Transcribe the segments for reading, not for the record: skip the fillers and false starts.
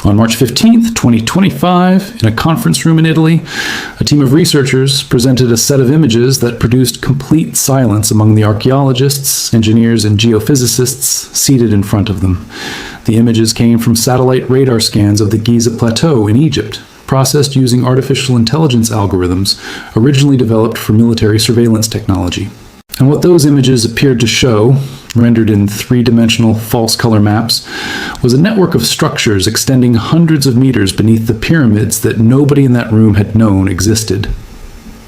On March 15th, 2025, in a conference room in Italy, a team of researchers presented a set of images that produced complete silence among the archaeologists, engineers, and geophysicists seated in front of them. The images came from satellite radar scans of the Giza Plateau in Egypt, processed using artificial intelligence algorithms originally developed for military surveillance technology. And what those images appeared to show, rendered in three-dimensional false color maps, was a network of structures extending hundreds of meters beneath the pyramids that nobody in that room had known existed.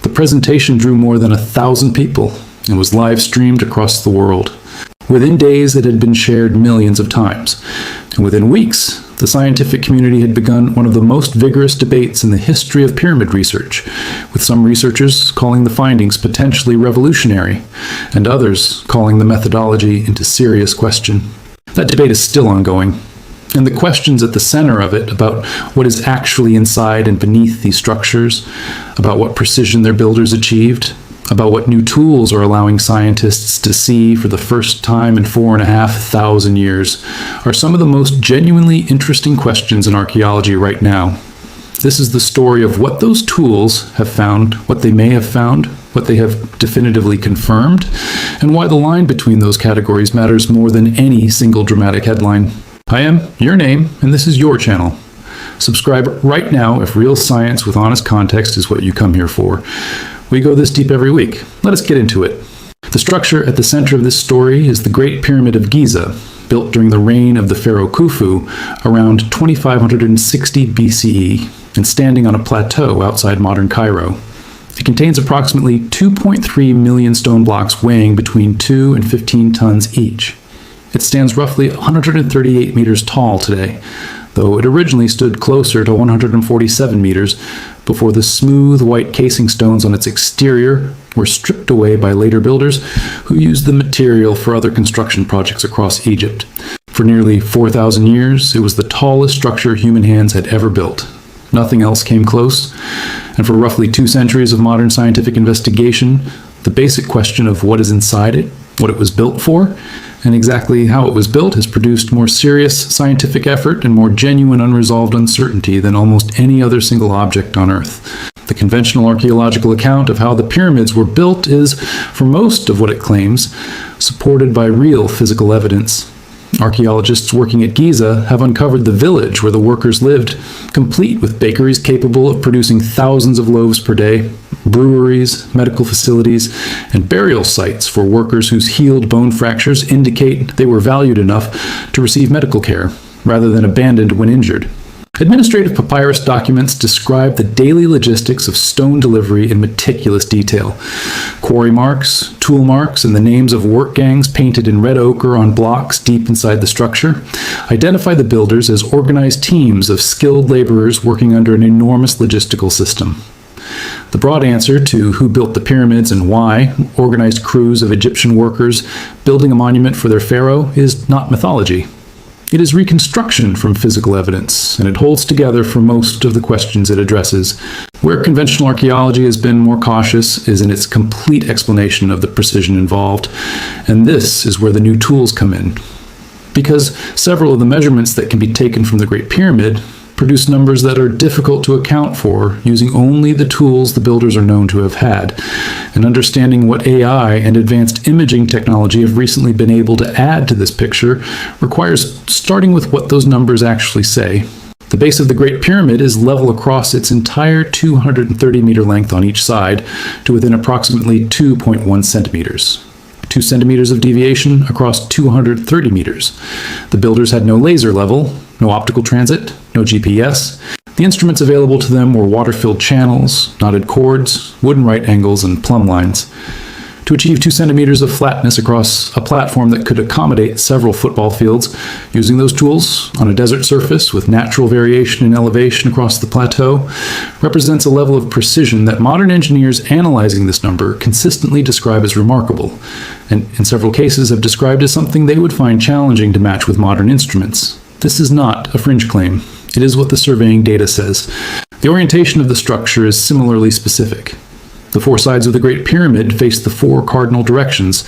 The presentation drew more than 1,000 people and was live-streamed across the world. Within days, it had been shared millions of times, and within weeks, the scientific community had begun one of the most vigorous debates in the history of pyramid research, with some researchers calling the findings potentially revolutionary, and others calling the methodology into serious question. That debate is still ongoing, and the questions at the center of it about what is actually inside and beneath these structures, about what precision their builders achieved, about what new tools are allowing scientists to see for the first time in 4,500 years, are some of the most genuinely interesting questions in archaeology right now. This is the story of what those tools have found, what they may have found, what they have definitively confirmed, and why the line between those categories matters more than any single dramatic headline. I am your name, and this is your channel. Subscribe right now if real science with honest context is what you come here for. We go this deep every week. Let us get into it. The structure at the center of this story is the Great Pyramid of Giza, built during the reign of the pharaoh Khufu around 2560 BCE and standing on a plateau outside modern Cairo. It contains approximately 2.3 million stone blocks weighing between 2 and 15 tons each. It stands roughly 138 meters tall today, though it originally stood closer to 147 meters before the smooth white casing stones on its exterior were stripped away by later builders who used the material for other construction projects across Egypt. For nearly 4,000 years, it was the tallest structure human hands had ever built. Nothing else came close, and for roughly 2 centuries of modern scientific investigation, the basic question of what is inside it, what it was built for, and exactly how it was built has produced more serious scientific effort and more genuine unresolved uncertainty than almost any other single object on Earth. The conventional archaeological account of how the pyramids were built is, for most of what it claims, supported by real physical evidence. Archaeologists working at Giza have uncovered the village where the workers lived, complete with bakeries capable of producing thousands of loaves per day, breweries, medical facilities, and burial sites for workers whose healed bone fractures indicate they were valued enough to receive medical care, rather than abandoned when injured. Administrative papyrus documents describe the daily logistics of stone delivery in meticulous detail. Quarry marks, tool marks, and the names of work gangs painted in red ochre on blocks deep inside the structure identify the builders as organized teams of skilled laborers working under an enormous logistical system. The broad answer to who built the pyramids and why organized crews of Egyptian workers building a monument for their pharaoh is not mythology. It is reconstruction from physical evidence, and it holds together for most of the questions it addresses. Where conventional archaeology has been more cautious is in its complete explanation of the precision involved, and this is where the new tools come in. Because several of the measurements that can be taken from the Great Pyramid produce numbers that are difficult to account for using only the tools the builders are known to have had. And understanding what AI and advanced imaging technology have recently been able to add to this picture requires starting with what those numbers actually say. The base of the Great Pyramid is level across its entire 230-meter length on each side to within approximately 2.1 centimeters. 2 centimeters of deviation across 230 meters. The builders had no laser level, no optical transit, no GPS. The instruments available to them were water-filled channels, knotted cords, wooden right angles, and plumb lines. To achieve 2 centimeters of flatness across a platform that could accommodate several football fields, using those tools on a desert surface with natural variation in elevation across the plateau, represents a level of precision that modern engineers analyzing this number consistently describe as remarkable, and in several cases have described as something they would find challenging to match with modern instruments. This is not a fringe claim. It is what the surveying data says. The orientation of the structure is similarly specific. The four sides of the Great Pyramid face the four cardinal directions,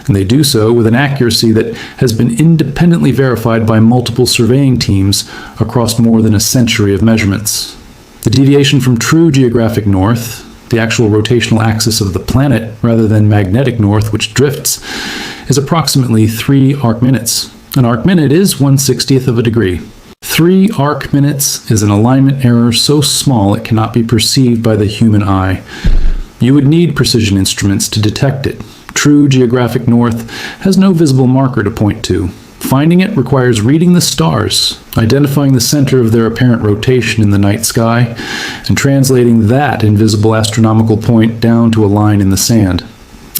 and they do so with an accuracy that has been independently verified by multiple surveying teams across more than a century of measurements. The deviation from true geographic north, the actual rotational axis of the planet rather than magnetic north, which drifts, is approximately 3 arc minutes. An arc minute is 1/60th of a degree. 3 arc minutes is an alignment error so small it cannot be perceived by the human eye. You would need precision instruments to detect it. True geographic north has no visible marker to point to. Finding it requires reading the stars, identifying the center of their apparent rotation in the night sky, and translating that invisible astronomical point down to a line in the sand.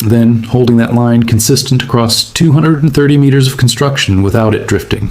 Then holding that line consistent across 230 meters of construction without it drifting.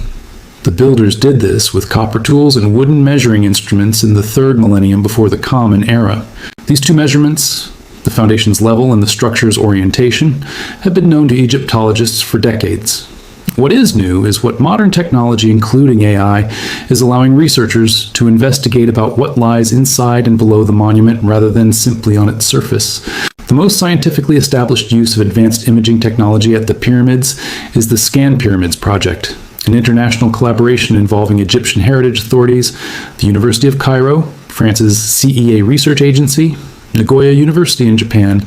The builders did this with copper tools and wooden measuring instruments in the 3rd millennium before the Common Era. These two measurements, the foundation's level and the structure's orientation, have been known to Egyptologists for decades. What is new is what modern technology, including AI, is allowing researchers to investigate about what lies inside and below the monument rather than simply on its surface. The most scientifically established use of advanced imaging technology at the pyramids is the Scan Pyramids project, an international collaboration involving Egyptian heritage authorities, the University of Cairo, France's CEA research agency, Nagoya University in Japan,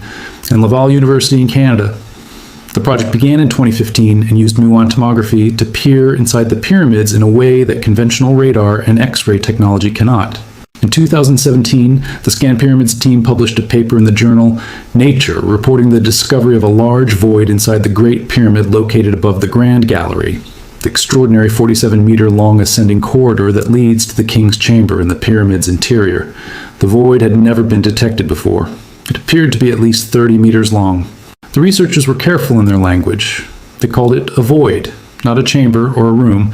and Laval University in Canada. The project began in 2015 and used muon tomography to peer inside the pyramids in a way that conventional radar and X-ray technology cannot. In 2017, the Scan Pyramids team published a paper in the journal Nature reporting the discovery of a large void inside the Great Pyramid located above the Grand Gallery, the extraordinary 47-meter-long ascending corridor that leads to the King's Chamber in the pyramid's interior. The void had never been detected before. It appeared to be at least 30 meters long. The researchers were careful in their language. They called it a void, not a chamber or a room,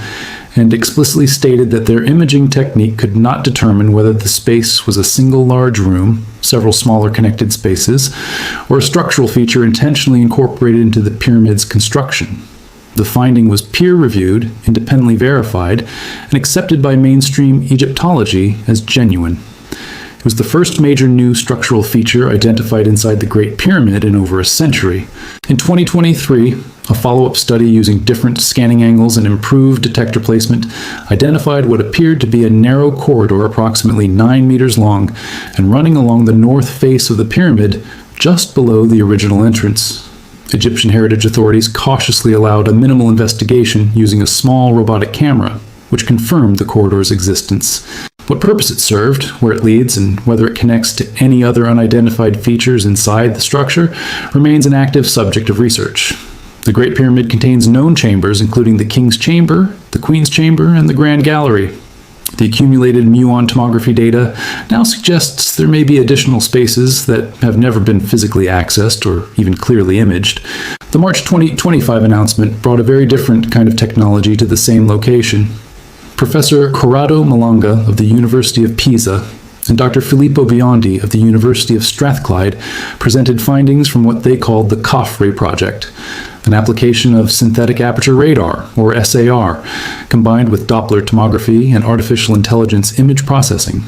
and explicitly stated that their imaging technique could not determine whether the space was a single large room, several smaller connected spaces, or a structural feature intentionally incorporated into the pyramid's construction. The finding was peer-reviewed, independently verified, and accepted by mainstream Egyptology as genuine. It was the first major new structural feature identified inside the Great Pyramid in over a century. In 2023, a follow-up study using different scanning angles and improved detector placement identified what appeared to be a narrow corridor approximately 9 meters long and running along the north face of the pyramid just below the original entrance. Egyptian heritage authorities cautiously allowed a minimal investigation using a small robotic camera, which confirmed the corridor's existence. What purpose it served, where it leads, and whether it connects to any other unidentified features inside the structure remains an active subject of research. The Great Pyramid contains known chambers, including the King's Chamber, the Queen's Chamber, and the Grand Gallery. The accumulated muon tomography data now suggests there may be additional spaces that have never been physically accessed or even clearly imaged. The March 2025 announcement brought a very different kind of technology to the same location. Professor Corrado Malanga of the University of Pisa and Dr. Filippo Biondi of the University of Strathclyde presented findings from what they called the COFRE project, an application of synthetic aperture radar, or SAR, combined with Doppler tomography and artificial intelligence image processing.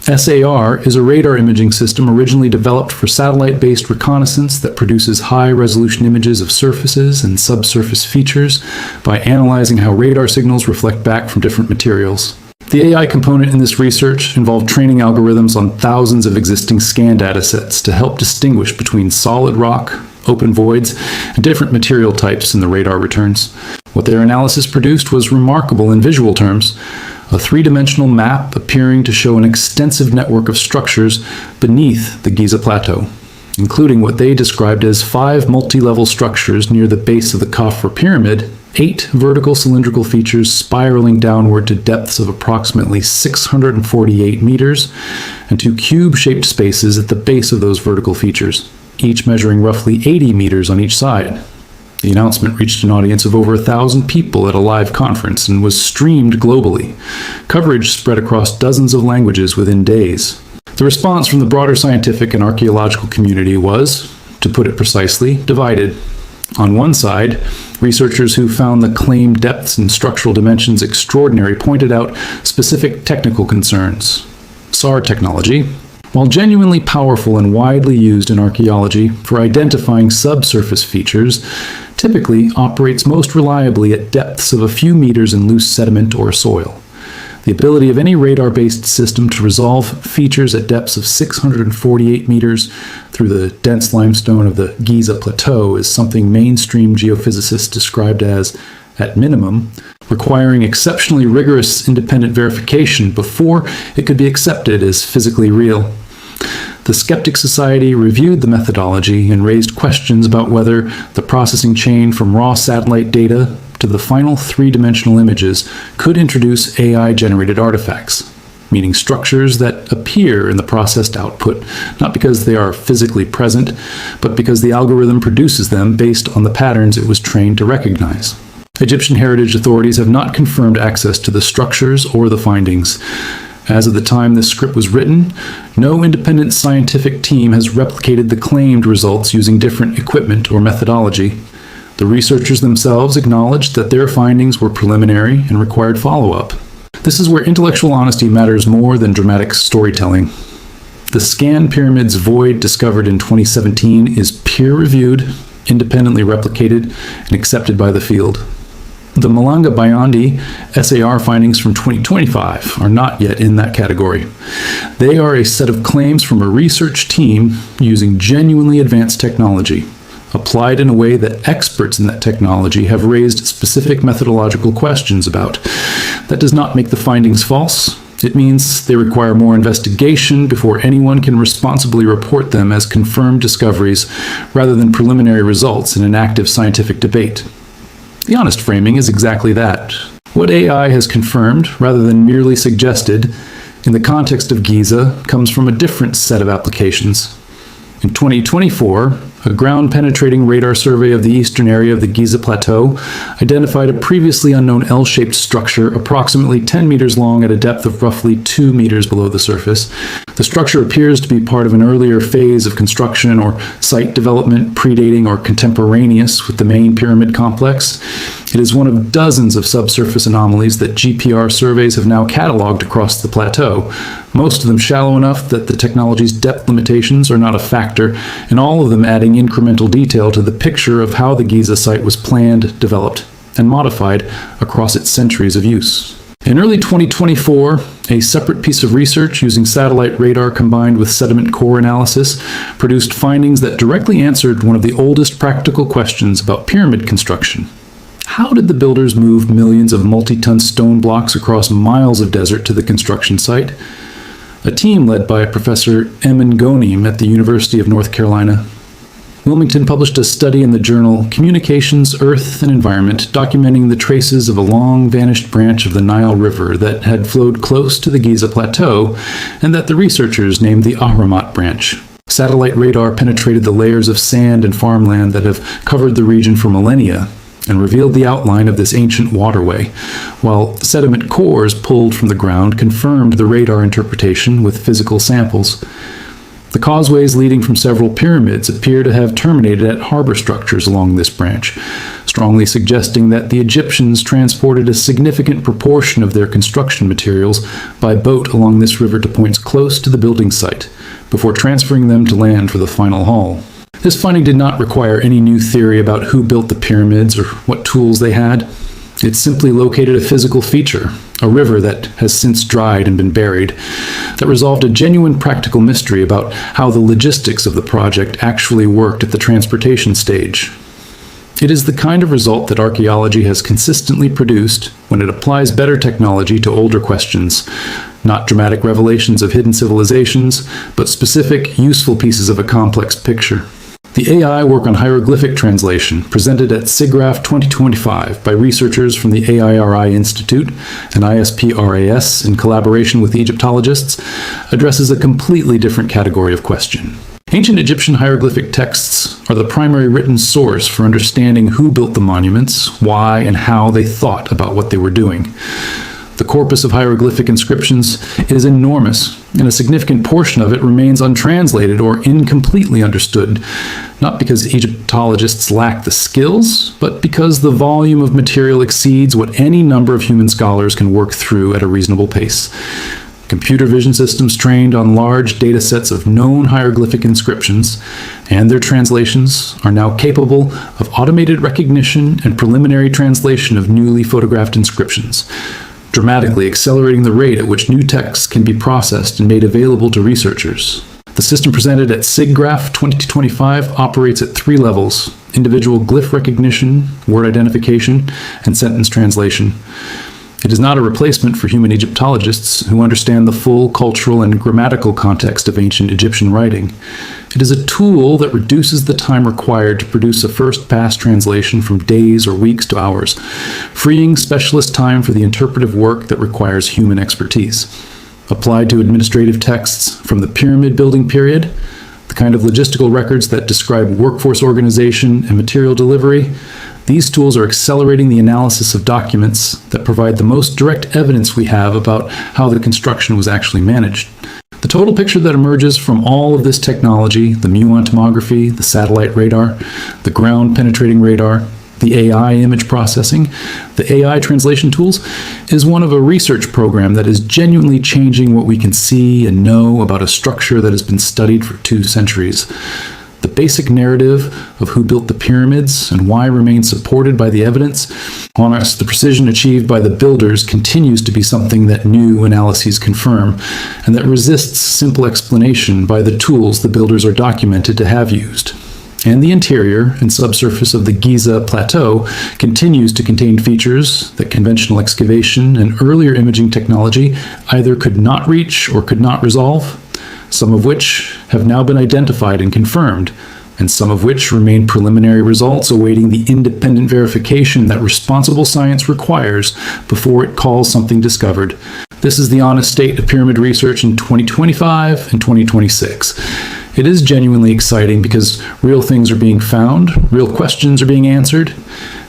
SAR is a radar imaging system originally developed for satellite-based reconnaissance that produces high-resolution images of surfaces and subsurface features by analyzing how radar signals reflect back from different materials. The AI component in this research involved training algorithms on thousands of existing scan datasets to help distinguish between solid rock, open voids, and different material types in the radar returns. What their analysis produced was remarkable in visual terms. A three-dimensional map appearing to show an extensive network of structures beneath the Giza Plateau, including what they described as 5 multi-level structures near the base of the Khafre Pyramid, 8 vertical cylindrical features spiraling downward to depths of approximately 648 meters, and 2 cube-shaped spaces at the base of those vertical features, each measuring roughly 80 meters on each side. The announcement reached an audience of over 1,000 people at a live conference and was streamed globally. Coverage spread across dozens of languages within days. The response from the broader scientific and archaeological community was, to put it precisely, divided. On one side, researchers who found the claimed depths and structural dimensions extraordinary pointed out specific technical concerns. SAR technology, While genuinely powerful and widely used in archaeology for identifying subsurface features, typically operates most reliably at depths of a few meters in loose sediment or soil. The ability of any radar-based system to resolve features at depths of 648 meters through the dense limestone of the Giza Plateau is something mainstream geophysicists described as, at minimum, requiring exceptionally rigorous independent verification before it could be accepted as physically real. The Skeptic Society reviewed the methodology and raised questions about whether the processing chain from raw satellite data to the final three-dimensional images could introduce AI-generated artifacts, meaning structures that appear in the processed output, not because they are physically present, but because the algorithm produces them based on the patterns it was trained to recognize. Egyptian heritage authorities have not confirmed access to the structures or the findings. As of the time this script was written, no independent scientific team has replicated the claimed results using different equipment or methodology. The researchers themselves acknowledged that their findings were preliminary and required follow-up. This is where intellectual honesty matters more than dramatic storytelling. The Scan Pyramids void discovered in 2017 is peer-reviewed, independently replicated, and accepted by the field. The Malanga Bayandi SAR findings from 2025 are not yet in that category. They are a set of claims from a research team using genuinely advanced technology, applied in a way that experts in that technology have raised specific methodological questions about. That does not make the findings false. It means they require more investigation before anyone can responsibly report them as confirmed discoveries rather than preliminary results in an active scientific debate. The honest framing is exactly that. What AI has confirmed, rather than merely suggested, in the context of Giza, comes from a different set of applications. In 2024, a ground-penetrating radar survey of the eastern area of the Giza Plateau identified a previously unknown L-shaped structure approximately 10 meters long at a depth of roughly 2 meters below the surface. The structure appears to be part of an earlier phase of construction or site development predating or contemporaneous with the main pyramid complex. It is one of dozens of subsurface anomalies that GPR surveys have now cataloged across the plateau, most of them shallow enough that the technology's depth limitations are not a factor, and all of them adding incremental detail to the picture of how the Giza site was planned, developed, and modified across its centuries of use. In early 2024, a separate piece of research using satellite radar combined with sediment core analysis produced findings that directly answered one of the oldest practical questions about pyramid construction. How did the builders move millions of multi-ton stone blocks across miles of desert to the construction site? A team led by Professor Emin Ghonim at the University of North Carolina. Wilmington published a study in the journal Communications, Earth, and Environment documenting the traces of a long-vanished branch of the Nile River that had flowed close to the Giza Plateau and that the researchers named the Ahrimat Branch. Satellite radar penetrated the layers of sand and farmland that have covered the region for millennia and revealed the outline of this ancient waterway, while sediment cores pulled from the ground confirmed the radar interpretation with physical samples. The causeways leading from several pyramids appear to have terminated at harbor structures along this branch, strongly suggesting that the Egyptians transported a significant proportion of their construction materials by boat along this river to points close to the building site, before transferring them to land for the final haul. This finding did not require any new theory about who built the pyramids or what tools they had. It simply located a physical feature, a river that has since dried and been buried, that resolved a genuine practical mystery about how the logistics of the project actually worked at the transportation stage. It is the kind of result that archaeology has consistently produced when it applies better technology to older questions, not dramatic revelations of hidden civilizations, but specific, useful pieces of a complex picture. The AI work on hieroglyphic translation, presented at SIGGRAPH 2025 by researchers from the AIRI Institute and ISPRAS in collaboration with Egyptologists, addresses a completely different category of question. Ancient Egyptian hieroglyphic texts are the primary written source for understanding who built the monuments, why, and how they thought about what they were doing. The corpus of hieroglyphic inscriptions is enormous, and a significant portion of it remains untranslated or incompletely understood, not because Egyptologists lack the skills, but because the volume of material exceeds what any number of human scholars can work through at a reasonable pace. Computer vision systems trained on large data sets of known hieroglyphic inscriptions and their translations are now capable of automated recognition and preliminary translation of newly photographed inscriptions, dramatically accelerating the rate at which new texts can be processed and made available to researchers. The system presented at SIGGRAPH 2025 operates at 3 levels: individual glyph recognition, word identification, and sentence translation. It is not a replacement for human Egyptologists who understand the full cultural and grammatical context of ancient Egyptian writing. It is a tool that reduces the time required to produce a first-pass translation from days or weeks to hours, freeing specialist time for the interpretive work that requires human expertise. Applied to administrative texts from the pyramid building period, the kind of logistical records that describe workforce organization and material delivery, these tools are accelerating the analysis of documents that provide the most direct evidence we have about how the construction was actually managed. The total picture that emerges from all of this technology, the muon tomography, the satellite radar, the ground-penetrating radar, the AI image processing, the AI translation tools, is one of a research program that is genuinely changing what we can see and know about a structure that has been studied for 2 centuries. The basic narrative of who built the pyramids and why remains supported by the evidence, on us, the precision achieved by the builders continues to be something that new analyses confirm, and that resists simple explanation by the tools the builders are documented to have used. And the interior and subsurface of the Giza Plateau continues to contain features that conventional excavation and earlier imaging technology either could not reach or could not resolve, some of which have now been identified and confirmed, and some of which remain preliminary results awaiting the independent verification that responsible science requires before it calls something discovered. This is the honest state of pyramid research in 2025 and 2026. It is genuinely exciting because real things are being found, real questions are being answered,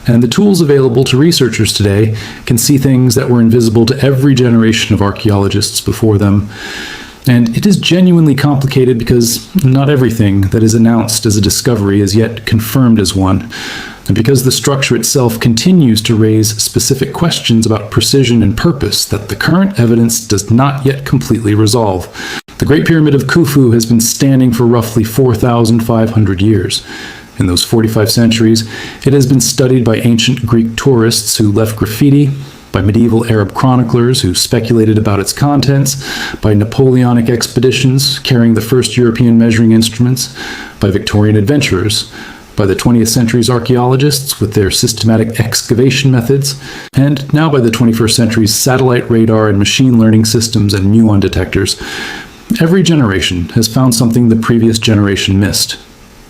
and the tools available to researchers today can see things that were invisible to every generation of archaeologists before them. And it is genuinely complicated because not everything that is announced as a discovery is yet confirmed as one, and because the structure itself continues to raise specific questions about precision and purpose that the current evidence does not yet completely resolve. The Great Pyramid of Khufu has been standing for roughly 4,500 years. In those 45 centuries, it has been studied by ancient Greek tourists who left graffiti, by medieval Arab chroniclers who speculated about its contents, by Napoleonic expeditions carrying the first European measuring instruments, by Victorian adventurers, by the 20th century's archaeologists with their systematic excavation methods, and now by the 21st century's satellite radar and machine learning systems and muon detectors. Every generation has found something the previous generation missed.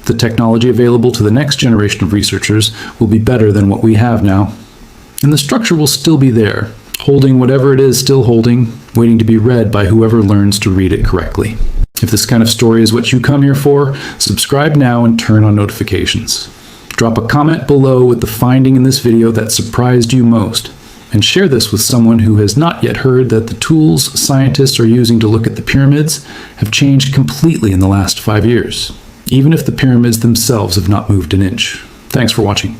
The technology available to the next generation of researchers will be better than what we have now. And the structure will still be there, holding whatever it is still holding, waiting to be read by whoever learns to read it correctly. If this kind of story is what you come here for, subscribe now and turn on notifications. Drop a comment below with the finding in this video that surprised you most, and share this with someone who has not yet heard that the tools scientists are using to look at the pyramids have changed completely in the last 5 years, even if the pyramids themselves have not moved an inch. Thanks for watching.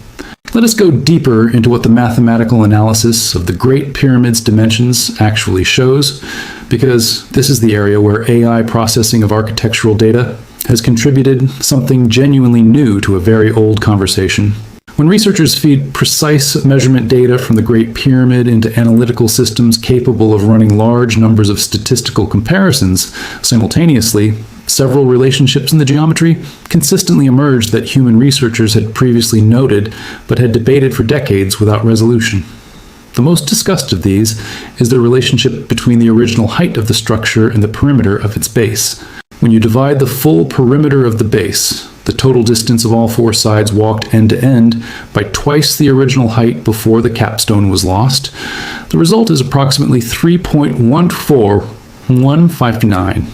Let us go deeper into what the mathematical analysis of the Great Pyramid's dimensions actually shows, because this is the area where AI processing of architectural data has contributed something genuinely new to a very old conversation. When researchers feed precise measurement data from the Great Pyramid into analytical systems capable of running large numbers of statistical comparisons simultaneously, several relationships in the geometry consistently emerged that human researchers had previously noted but had debated for decades without resolution. The most discussed of these is the relationship between the original height of the structure and the perimeter of its base. When you divide the full perimeter of the base, the total distance of all 4 sides walked end to end, by twice the original height before the capstone was lost, the result is approximately 3.14159.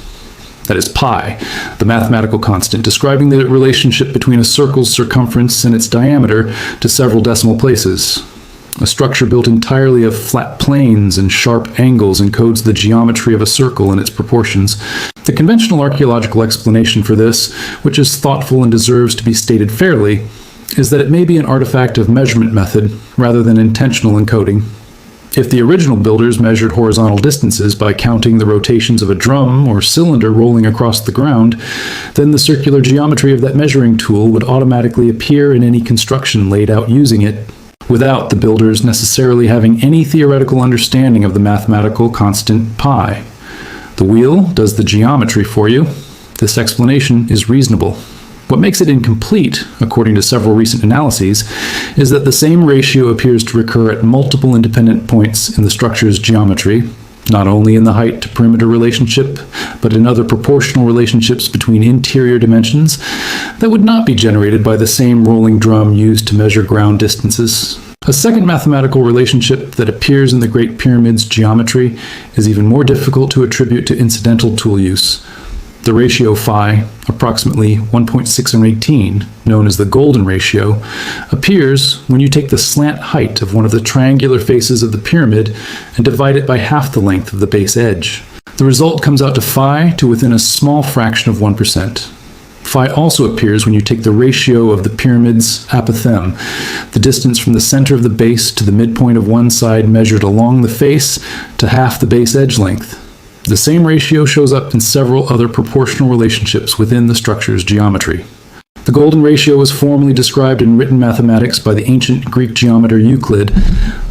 That is pi, the mathematical constant, describing the relationship between a circle's circumference and its diameter to several decimal places. A structure built entirely of flat planes and sharp angles encodes the geometry of a circle and its proportions. The conventional archaeological explanation for this, which is thoughtful and deserves to be stated fairly, is that it may be an artifact of measurement method rather than intentional encoding. If the original builders measured horizontal distances by counting the rotations of a drum or cylinder rolling across the ground, then the circular geometry of that measuring tool would automatically appear in any construction laid out using it, without the builders necessarily having any theoretical understanding of the mathematical constant pi. The wheel does the geometry for you. This explanation is reasonable. What makes it incomplete, according to several recent analyses, is that the same ratio appears to recur at multiple independent points in the structure's geometry, not only in the height to perimeter relationship, but in other proportional relationships between interior dimensions that would not be generated by the same rolling drum used to measure ground distances. A second mathematical relationship that appears in the Great Pyramid's geometry is even more difficult to attribute to incidental tool use. The ratio phi, approximately 1.618, known as the golden ratio, appears when you take the slant height of one of the triangular faces of the pyramid and divide it by half the length of the base edge. The result comes out to phi to within a small fraction of 1%. Phi also appears when you take the ratio of the pyramid's apothem, the distance from the center of the base to the midpoint of one side measured along the face, to half the base edge length. The same ratio shows up in several other proportional relationships within the structure's geometry. The golden ratio was formally described in written mathematics by the ancient Greek geometer Euclid,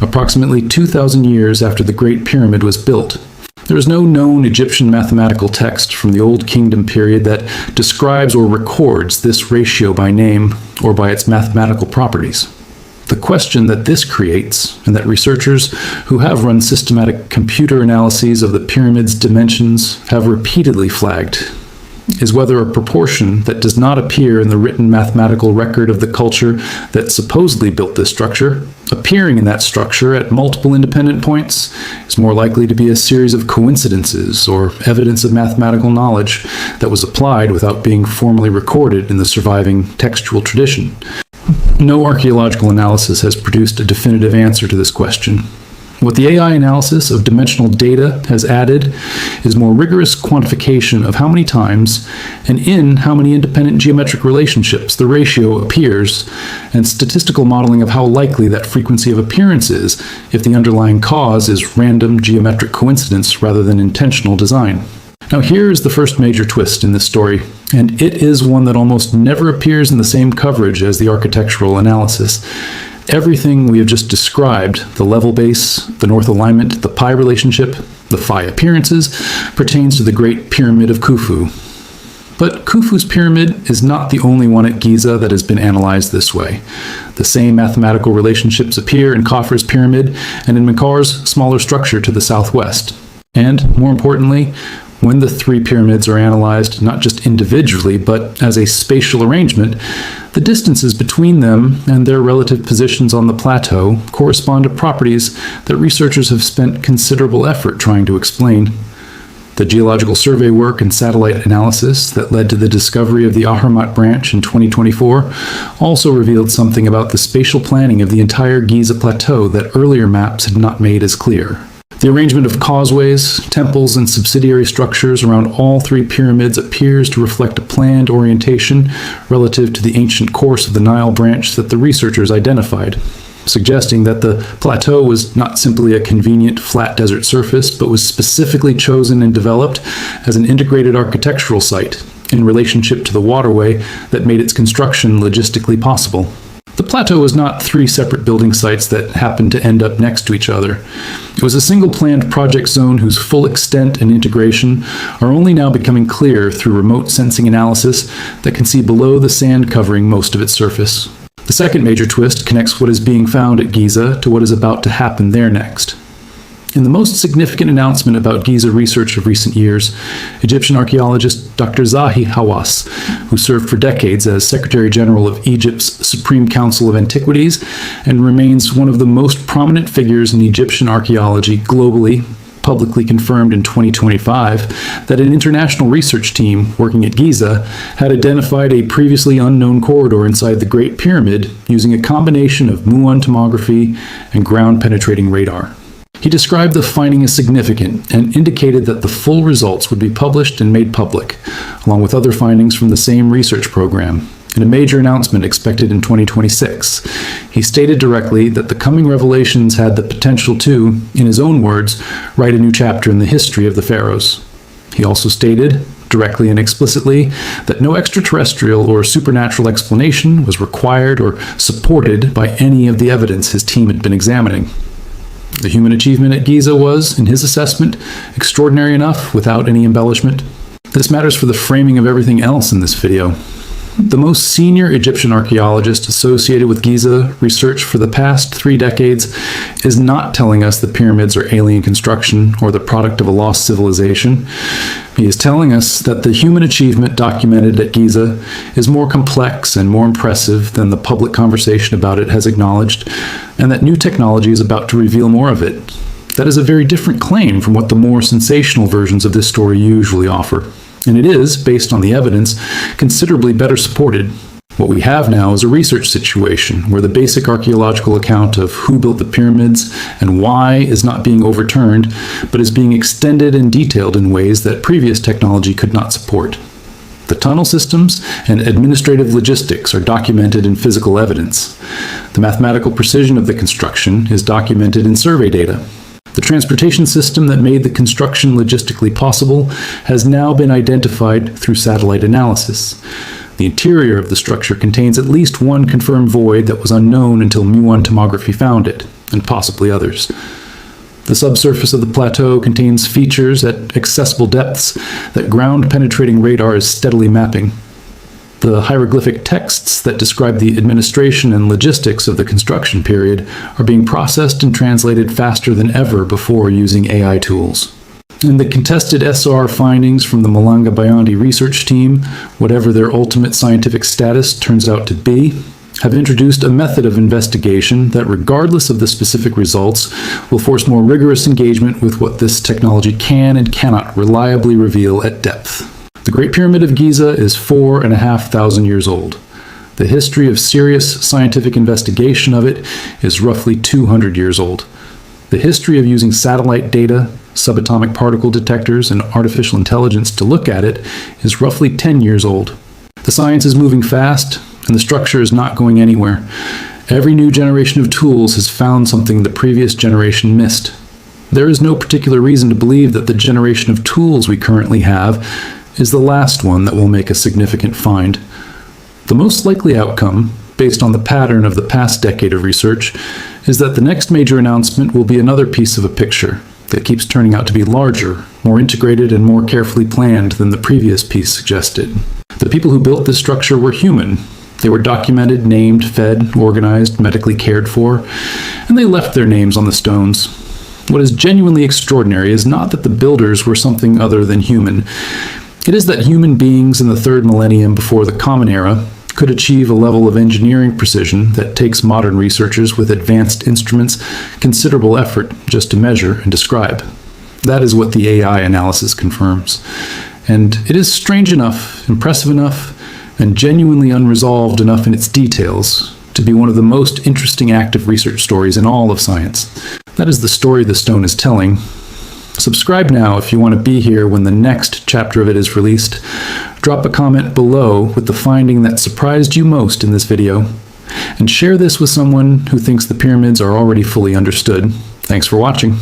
approximately 2,000 years after the Great Pyramid was built. There is no known Egyptian mathematical text from the Old Kingdom period that describes or records this ratio by name or by its mathematical properties. The question that this creates, and that researchers who have run systematic computer analyses of the pyramid's dimensions have repeatedly flagged, is whether a proportion that does not appear in the written mathematical record of the culture that supposedly built this structure, appearing in that structure at multiple independent points, is more likely to be a series of coincidences or evidence of mathematical knowledge that was applied without being formally recorded in the surviving textual tradition. No archaeological analysis has produced a definitive answer to this question. What the AI analysis of dimensional data has added is more rigorous quantification of how many times and in how many independent geometric relationships the ratio appears, and statistical modeling of how likely that frequency of appearance is if the underlying cause is random geometric coincidence rather than intentional design. Now here is the first major twist in this story, and it is one that almost never appears in the same coverage as the architectural analysis. Everything we have just described, the level base, the north alignment, the pi relationship, the phi appearances, pertains to the Great Pyramid of Khufu. But Khufu's pyramid is not the only one at Giza that has been analyzed this way. The same mathematical relationships appear in Khafre's pyramid and in Menkaur's smaller structure to the southwest. And, more importantly, when the three pyramids are analyzed not just individually, but as a spatial arrangement, the distances between them and their relative positions on the plateau correspond to properties that researchers have spent considerable effort trying to explain. The geological survey work and satellite analysis that led to the discovery of the Ahrimat branch in 2024 also revealed something about the spatial planning of the entire Giza plateau that earlier maps had not made as clear. The arrangement of causeways, temples, and subsidiary structures around all three pyramids appears to reflect a planned orientation relative to the ancient course of the Nile branch that the researchers identified, suggesting that the plateau was not simply a convenient flat desert surface, but was specifically chosen and developed as an integrated architectural site in relationship to the waterway that made its construction logistically possible. The plateau was not three separate building sites that happened to end up next to each other. It was a single planned project zone whose full extent and integration are only now becoming clear through remote sensing analysis that can see below the sand covering most of its surface. The second major twist connects what is being found at Giza to what is about to happen there next. In the most significant announcement about Giza research of recent years, Egyptian archaeologist Dr. Zahi Hawass, who served for decades as Secretary General of Egypt's Supreme Council of Antiquities and remains one of the most prominent figures in Egyptian archaeology globally, publicly confirmed in 2025 that an international research team working at Giza had identified a previously unknown corridor inside the Great Pyramid using a combination of muon tomography and ground-penetrating radar. He described the finding as significant and indicated that the full results would be published and made public, along with other findings from the same research program, in a major announcement expected in 2026. He stated directly that the coming revelations had the potential to, in his own words, write a new chapter in the history of the pharaohs. He also stated, directly and explicitly, that no extraterrestrial or supernatural explanation was required or supported by any of the evidence his team had been examining. The human achievement at Giza was, in his assessment, extraordinary enough without any embellishment. This matters for the framing of everything else in this video. The most senior Egyptian archaeologist associated with Giza research for the past 3 decades is not telling us the pyramids are alien construction or the product of a lost civilization. He is telling us that the human achievement documented at Giza is more complex and more impressive than the public conversation about it has acknowledged, and that new technology is about to reveal more of it. That is a very different claim from what the more sensational versions of this story usually offer. And it is, based on the evidence, considerably better supported. What we have now is a research situation where the basic archaeological account of who built the pyramids and why is not being overturned, but is being extended and detailed in ways that previous technology could not support. The tunnel systems and administrative logistics are documented in physical evidence. The mathematical precision of the construction is documented in survey data. The transportation system that made the construction logistically possible has now been identified through satellite analysis. The interior of the structure contains at least one confirmed void that was unknown until muon tomography found it, and possibly others. The subsurface of the plateau contains features at accessible depths that ground-penetrating radar is steadily mapping. The hieroglyphic texts that describe the administration and logistics of the construction period are being processed and translated faster than ever before using AI tools. And the contested SR findings from the Malanga Bayandi research team, whatever their ultimate scientific status turns out to be, have introduced a method of investigation that, regardless of the specific results, will force more rigorous engagement with what this technology can and cannot reliably reveal at depth. The Great Pyramid of Giza is 4,500 years old. The history of serious scientific investigation of it is roughly 200 years old. The history of using satellite data, subatomic particle detectors, and artificial intelligence to look at it is roughly 10 years old. The science is moving fast, and the structure is not going anywhere. Every new generation of tools has found something the previous generation missed. There is no particular reason to believe that the generation of tools we currently have is the last one that will make a significant find. The most likely outcome, based on the pattern of the past decade of research, is that the next major announcement will be another piece of a picture that keeps turning out to be larger, more integrated, and more carefully planned than the previous piece suggested. The people who built this structure were human. They were documented, named, fed, organized, medically cared for, and they left their names on the stones. What is genuinely extraordinary is not that the builders were something other than human. It is that human beings in the 3rd millennium before the Common Era could achieve a level of engineering precision that takes modern researchers with advanced instruments considerable effort just to measure and describe. That is what the AI analysis confirms. And it is strange enough, impressive enough, and genuinely unresolved enough in its details to be one of the most interesting active research stories in all of science. That is the story the stone is telling. Subscribe now if you want to be here when the next chapter of it is released. Drop a comment below with the finding that surprised you most in this video. And share this with someone who thinks the pyramids are already fully understood. Thanks for watching.